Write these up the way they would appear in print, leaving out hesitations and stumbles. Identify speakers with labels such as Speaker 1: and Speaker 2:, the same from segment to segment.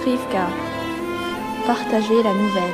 Speaker 1: Rivka, partagez la nouvelle.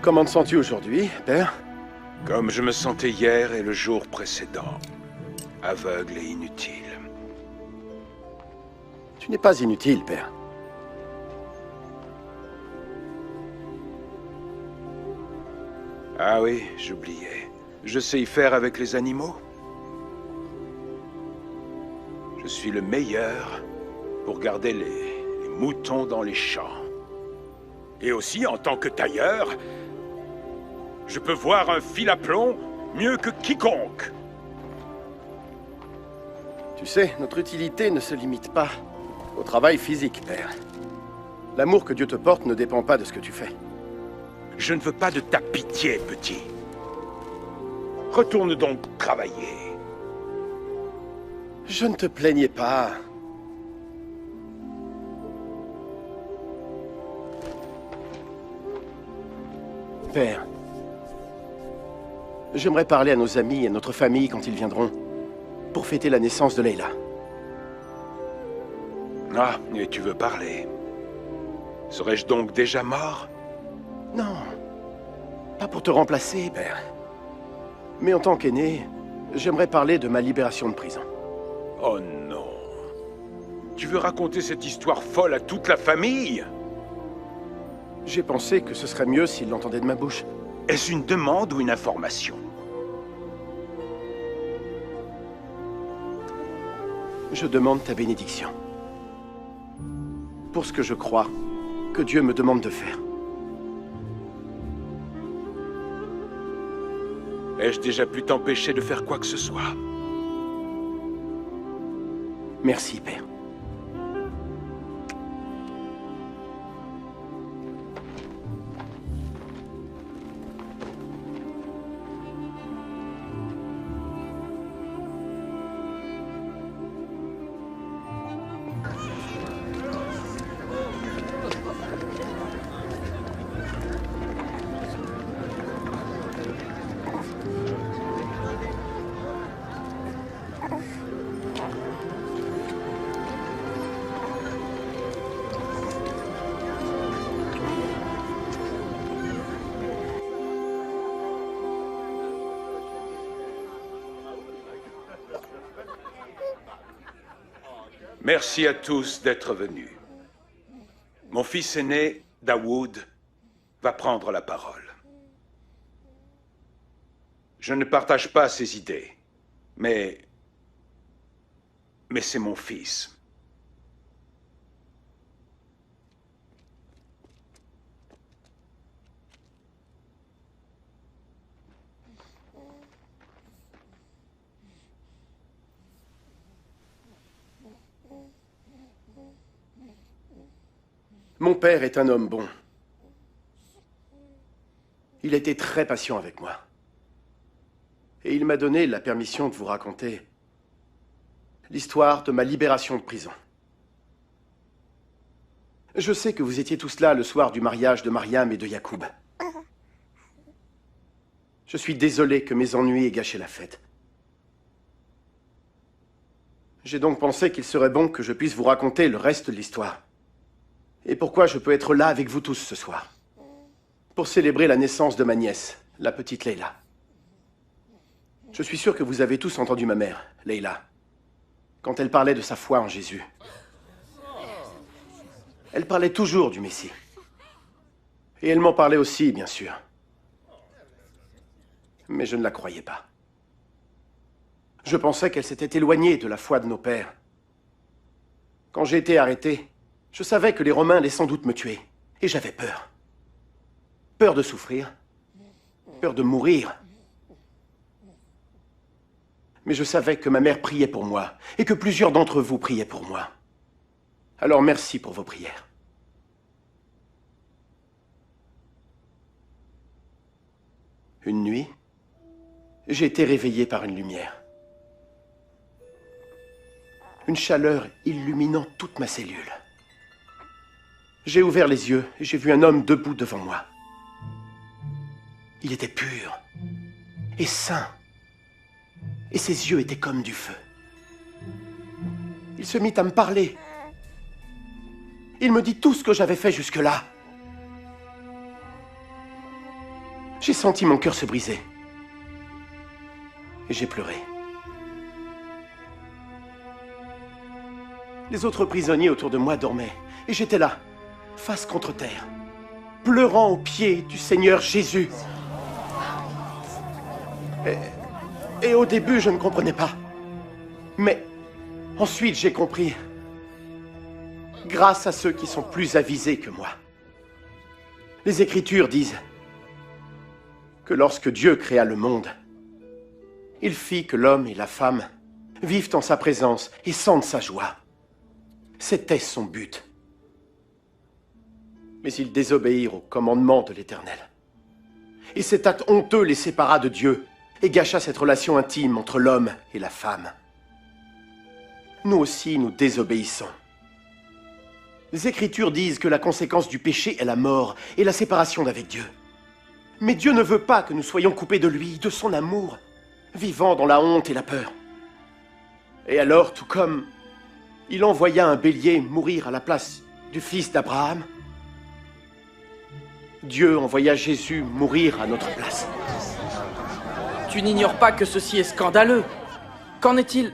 Speaker 2: Comment te sens-tu aujourd'hui, père?
Speaker 3: Comme je me sentais hier et le jour précédent. Aveugle et inutile.
Speaker 2: Tu n'es pas inutile, père.
Speaker 3: Ah oui, j'oubliais. Je sais y faire avec les animaux. Je suis le meilleur pour garder les moutons dans les champs. Et aussi, en tant que tailleur, je peux voir un fil à plomb mieux que quiconque.
Speaker 2: Tu sais, notre utilité ne se limite pas au travail physique, père. L'amour que Dieu te porte ne dépend pas de ce que tu fais.
Speaker 3: Je ne veux pas de ta pitié, petit. Retourne donc travailler.
Speaker 2: Je ne te plaignais pas. Père, j'aimerais parler à nos amis et à notre famille quand ils viendront pour fêter la naissance de Leila.
Speaker 3: Ah, et tu veux parler? Serais-je donc déjà mort?
Speaker 2: Non, pas pour te remplacer, père. Mais en tant qu'aîné, j'aimerais parler de ma libération de prison.
Speaker 3: Oh non. Tu veux raconter cette histoire folle à toute la famille?
Speaker 2: J'ai pensé que ce serait mieux s'il l'entendait de ma bouche.
Speaker 3: Est-ce une demande ou une information?
Speaker 2: Je demande ta bénédiction. Pour ce que je crois que Dieu me demande de faire.
Speaker 3: Ai-je déjà pu t'empêcher de faire quoi que ce soit?
Speaker 2: Merci, père.
Speaker 3: Merci à tous d'être venus. Mon fils aîné, Daoud, va prendre la parole. Je ne partage pas ses idées, mais c'est mon fils.
Speaker 2: Mon père est un homme bon. Il a été très patient avec moi. Et il m'a donné la permission de vous raconter l'histoire de ma libération de prison. Je sais que vous étiez tous là le soir du mariage de Mariam et de Yacoub. Je suis désolé que mes ennuis aient gâché la fête. J'ai donc pensé qu'il serait bon que je puisse vous raconter le reste de l'histoire. Et pourquoi je peux être là avec vous tous ce soir. Pour célébrer la naissance de ma nièce, la petite Leila. Je suis sûr que vous avez tous entendu ma mère, Leila, quand elle parlait de sa foi en Jésus. Elle parlait toujours du Messie. Et elle m'en parlait aussi, bien sûr. Mais je ne la croyais pas. Je pensais qu'elle s'était éloignée de la foi de nos pères. Quand j'ai été arrêté, je savais que les Romains allaient sans doute me tuer. Et j'avais peur. Peur de souffrir. Peur de mourir. Mais je savais que ma mère priait pour moi. Et que plusieurs d'entre vous priaient pour moi. Alors merci pour vos prières. Une nuit, j'ai été réveillé par une lumière. Une chaleur illuminant toute ma cellule. J'ai ouvert les yeux et j'ai vu un homme debout devant moi. Il était pur et saint. Et ses yeux étaient comme du feu. Il se mit à me parler. Il me dit tout ce que j'avais fait jusque-là. J'ai senti mon cœur se briser. Et j'ai pleuré. Les autres prisonniers autour de moi dormaient. Et j'étais là, face contre terre, pleurant aux pieds du Seigneur Jésus. Et au début, je ne comprenais pas. Mais ensuite, j'ai compris. Grâce à ceux qui sont plus avisés que moi. Les Écritures disent que lorsque Dieu créa le monde, il fit que l'homme et la femme vivent en sa présence et sentent sa joie. C'était son but. Mais ils désobéirent au commandement de l'Éternel. Et cet acte honteux les sépara de Dieu et gâcha cette relation intime entre l'homme et la femme. Nous aussi, nous désobéissons. Les Écritures disent que la conséquence du péché est la mort et la séparation d'avec Dieu. Mais Dieu ne veut pas que nous soyons coupés de lui, de son amour, vivant dans la honte et la peur. Et alors, tout comme il envoya un bélier mourir à la place du fils d'Abraham, Dieu envoya Jésus mourir à notre place.
Speaker 4: Tu n'ignores pas que ceci est scandaleux. Qu'en est-il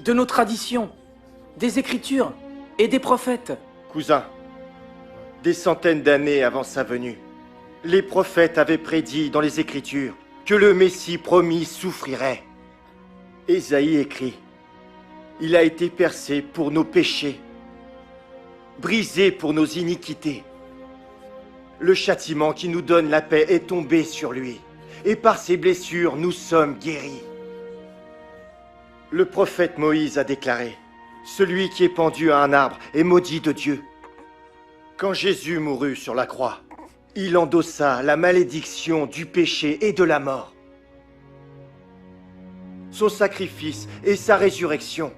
Speaker 4: de nos traditions, des Écritures et des prophètes?
Speaker 5: Cousin, des centaines d'années avant sa venue, les prophètes avaient prédit dans les Écritures que le Messie promis souffrirait. Ésaïe écrit: « Il a été percé pour nos péchés, brisé pour nos iniquités. Le châtiment qui nous donne la paix est tombé sur lui, et par ses blessures, nous sommes guéris. » Le prophète Moïse a déclaré: « Celui qui est pendu à un arbre est maudit de Dieu. » Quand Jésus mourut sur la croix, il endossa la malédiction du péché et de la mort. Son sacrifice et sa résurrection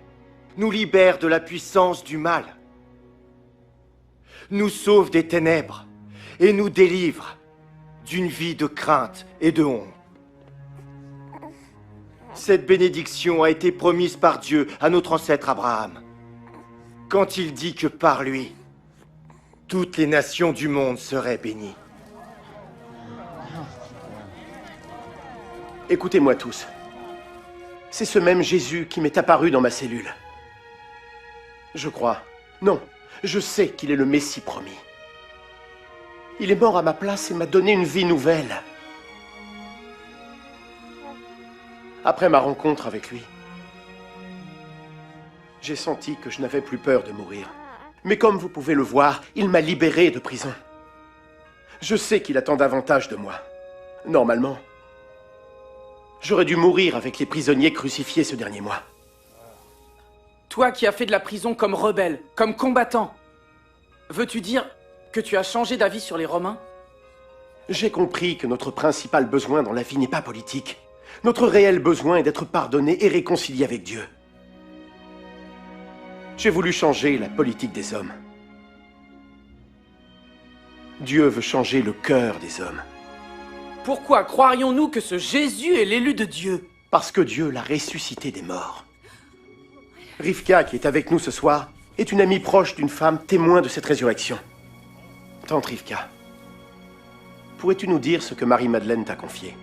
Speaker 5: nous libèrent de la puissance du mal, nous sauvent des ténèbres et nous délivrent d'une vie de crainte et de honte. Cette bénédiction a été promise par Dieu à notre ancêtre Abraham, quand il dit que par lui, toutes les nations du monde seraient bénies.
Speaker 2: Écoutez-moi tous. C'est ce même Jésus qui m'est apparu dans ma cellule. Je crois, non, je sais qu'il est le Messie promis. Il est mort à ma place et m'a donné une vie nouvelle. Après ma rencontre avec lui, j'ai senti que je n'avais plus peur de mourir. Mais comme vous pouvez le voir, il m'a libéré de prison. Je sais qu'il attend davantage de moi. Normalement, j'aurais dû mourir avec les prisonniers crucifiés ce dernier mois.
Speaker 4: Toi qui as fait de la prison comme rebelle, comme combattant, veux-tu dire que tu as changé d'avis sur les Romains?
Speaker 2: J'ai compris que notre principal besoin dans la vie n'est pas politique. Notre réel besoin est d'être pardonné et réconcilié avec Dieu. J'ai voulu changer la politique des hommes. Dieu veut changer le cœur des hommes.
Speaker 4: Pourquoi croirions-nous que ce Jésus est l'élu de Dieu?
Speaker 2: Parce que Dieu l'a ressuscité des morts. Rivka, qui est avec nous ce soir, est une amie proche d'une femme témoin de cette résurrection. Tante Rivka, pourrais-tu nous dire ce que Marie-Madeleine t'a confié?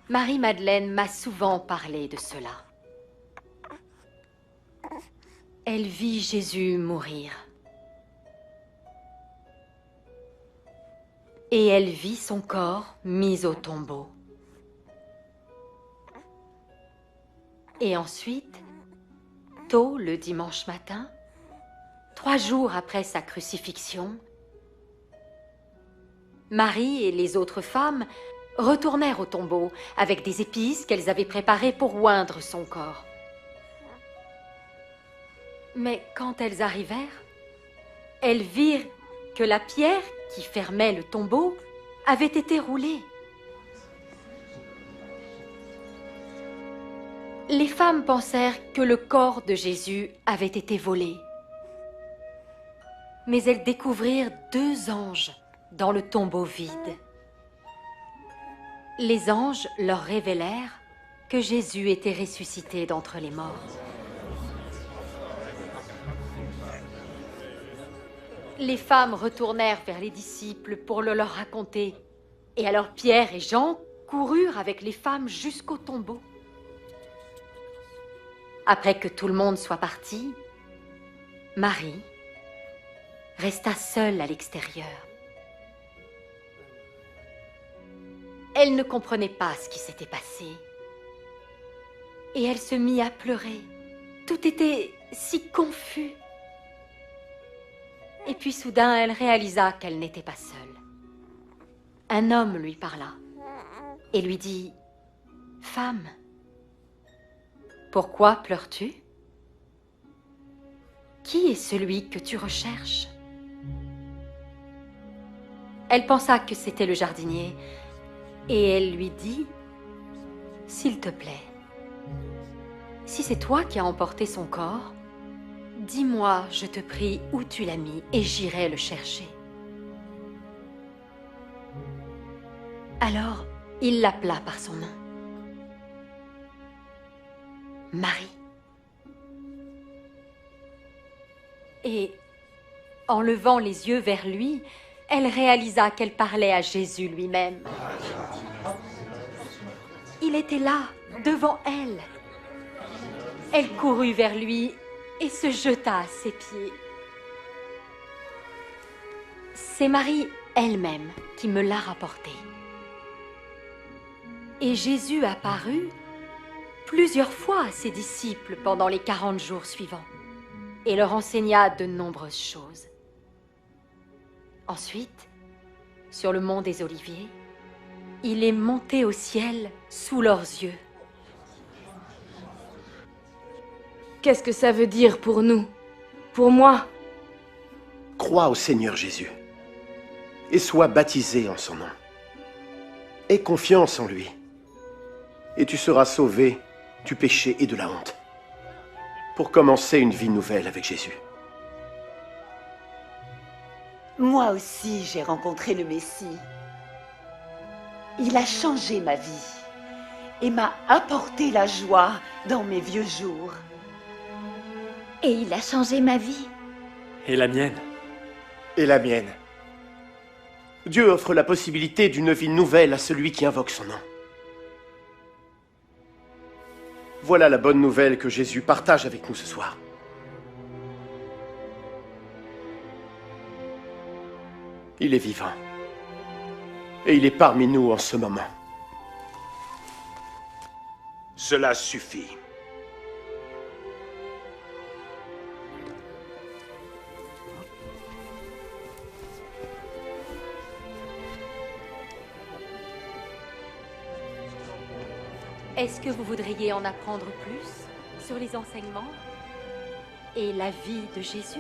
Speaker 6: Marie-Madeleine m'a souvent parlé de cela. Elle vit Jésus mourir. Et elle vit son corps mis au tombeau. Et ensuite, tôt le dimanche matin, 3 jours après sa crucifixion, Marie et les autres femmes retournèrent au tombeau avec des épices qu'elles avaient préparées pour oindre son corps. Mais quand elles arrivèrent, elles virent que la pierre qui fermait le tombeau avait été roulée. Les femmes pensèrent que le corps de Jésus avait été volé. Mais elles découvrirent 2 anges dans le tombeau vide. Les anges leur révélèrent que Jésus était ressuscité d'entre les morts. Les femmes retournèrent vers les disciples pour le leur raconter. Et alors Pierre et Jean coururent avec les femmes jusqu'au tombeau. Après que tout le monde soit parti, Marie resta seule à l'extérieur. Elle ne comprenait pas ce qui s'était passé. Et elle se mit à pleurer. Tout était si confus. Et puis soudain, elle réalisa qu'elle n'était pas seule. Un homme lui parla et lui dit « Femme, pourquoi pleures-tu? Qui est celui que tu recherches ?» Elle pensa que c'était le jardinier et elle lui dit « S'il te plaît, si c'est toi qui as emporté son corps, dis-moi, je te prie, où tu l'as mis et j'irai le chercher. » Alors, il l'appela par son nom. Marie. Et, en levant les yeux vers lui, elle réalisa qu'elle parlait à Jésus lui-même. Il était là, devant elle. Elle courut vers lui et se jeta à ses pieds. C'est Marie elle-même qui me l'a rapporté. Et Jésus apparut plusieurs fois à ses disciples pendant les 40 jours suivants et leur enseigna de nombreuses choses. Ensuite, sur le mont des Oliviers, il est monté au ciel sous leurs yeux.
Speaker 1: Qu'est-ce que ça veut dire pour nous? Pour moi?
Speaker 2: Crois au Seigneur Jésus et sois baptisé en son nom. Aie confiance en lui et tu seras sauvé du péché et de la honte pour commencer une vie nouvelle avec Jésus.
Speaker 7: Moi aussi, j'ai rencontré le Messie. Il a changé ma vie et m'a apporté la joie dans mes vieux jours.
Speaker 8: Et il a changé ma vie.
Speaker 9: Et la mienne.
Speaker 5: Et la mienne.
Speaker 2: Dieu offre la possibilité d'une vie nouvelle à celui qui invoque son nom. Voilà la bonne nouvelle que Jésus partage avec nous ce soir. Il est vivant. Et il est parmi nous en ce moment.
Speaker 3: Cela suffit.
Speaker 6: Est-ce que vous voudriez en apprendre plus sur les enseignements et la vie de Jésus?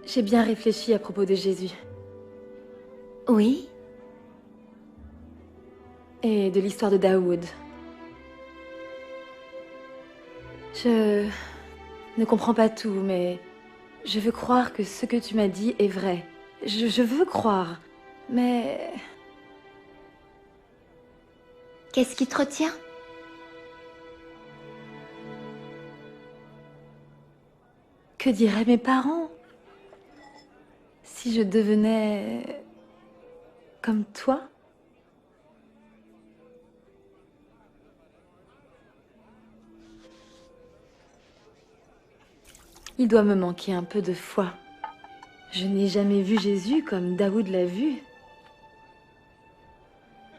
Speaker 1: J'ai bien réfléchi à propos de Jésus.
Speaker 8: Oui?
Speaker 1: Et de l'histoire de Daoud. Je ne comprends pas tout, mais je veux croire que ce que tu m'as dit est vrai. Je veux croire, mais...
Speaker 8: Qu'est-ce qui te retient?
Speaker 1: Que diraient mes parents si je devenais comme toi? Il doit me manquer un peu de foi. Je n'ai jamais vu Jésus comme Daoud l'a vu.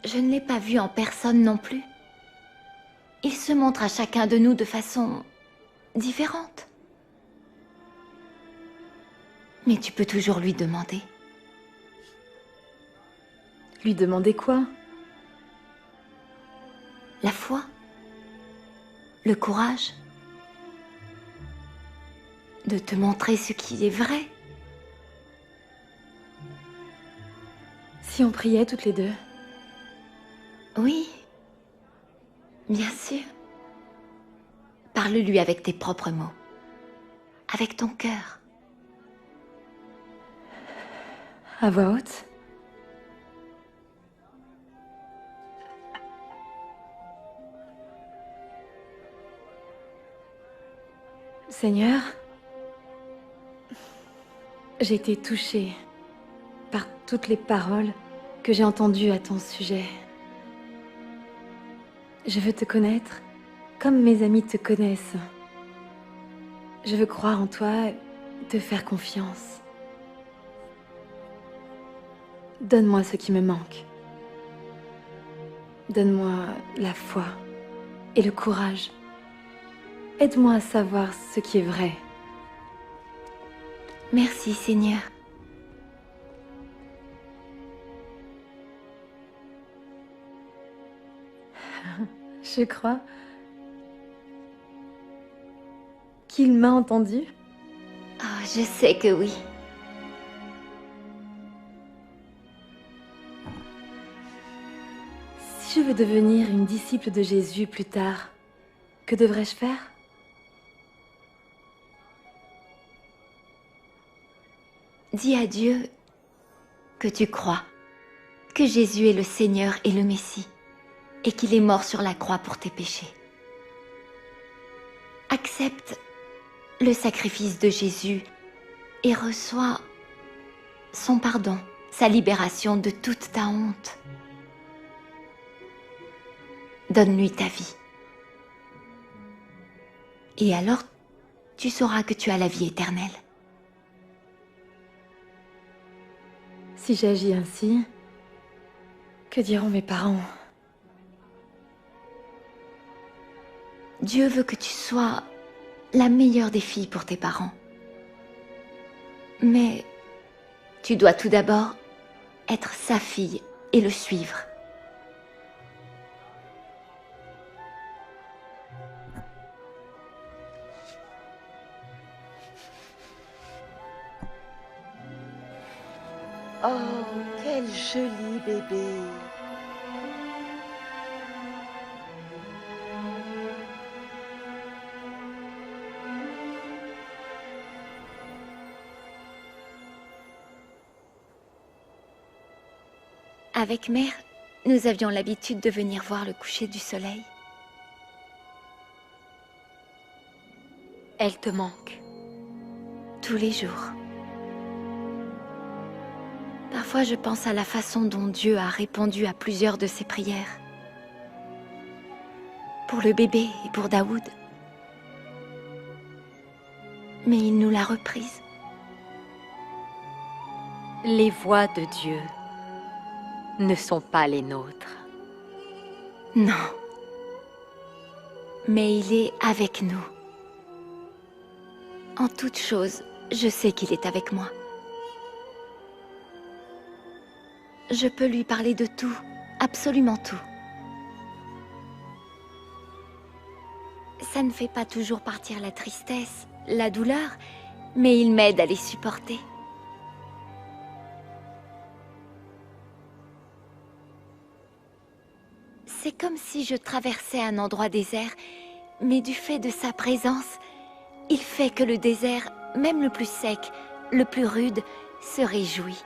Speaker 8: Je ne l'ai pas vu en personne non plus. Il se montre à chacun de nous de façon différente. Mais tu peux toujours lui demander.
Speaker 1: Lui demander quoi?
Speaker 8: La foi. le courage de te montrer ce qui est vrai.
Speaker 1: Si on priait toutes les deux?
Speaker 8: Oui, bien sûr. Parle-lui avec tes propres mots, avec ton cœur.
Speaker 1: À voix haute? Seigneur, j'ai été touchée par toutes les paroles que j'ai entendues à ton sujet. Je veux te connaître comme mes amis te connaissent. Je veux croire en toi et te faire confiance. Donne-moi ce qui me manque. Donne-moi la foi et le courage. Aide-moi à savoir ce qui est vrai.
Speaker 8: Merci, Seigneur.
Speaker 1: Je crois qu'il m'a entendu.
Speaker 8: Oh, je sais que oui.
Speaker 1: Si je veux devenir une disciple de Jésus plus tard, que devrais-je faire?
Speaker 8: Dis à Dieu que tu crois que Jésus est le Seigneur et le Messie, et qu'il est mort sur la croix pour tes péchés. Accepte le sacrifice de Jésus et reçois son pardon, sa libération de toute ta honte. Donne-lui ta vie. Et alors, tu sauras que tu as la vie éternelle.
Speaker 1: Si j'agis ainsi, que diront mes parents?
Speaker 8: Dieu veut que tu sois la meilleure des filles pour tes parents. Mais tu dois tout d'abord être sa fille et le suivre.
Speaker 7: Oh, quel joli bébé.
Speaker 8: Avec Mère, nous avions l'habitude de venir voir le coucher du soleil.
Speaker 6: Elle te manque.
Speaker 8: Tous les jours. Parfois, je pense à la façon dont Dieu a répondu à plusieurs de ses prières. Pour le bébé et pour Daoud. Mais il nous l'a reprise.
Speaker 6: Les voix de Dieu ne sont pas les nôtres.
Speaker 8: Non. Mais il est avec nous. En toute chose, je sais qu'il est avec moi. Je peux lui parler de tout, absolument tout. Ça ne fait pas toujours partir la tristesse, la douleur, mais il m'aide à les supporter. C'est comme si je traversais un endroit désert, mais du fait de sa présence, il fait que le désert, même le plus sec, le plus rude, se réjouit.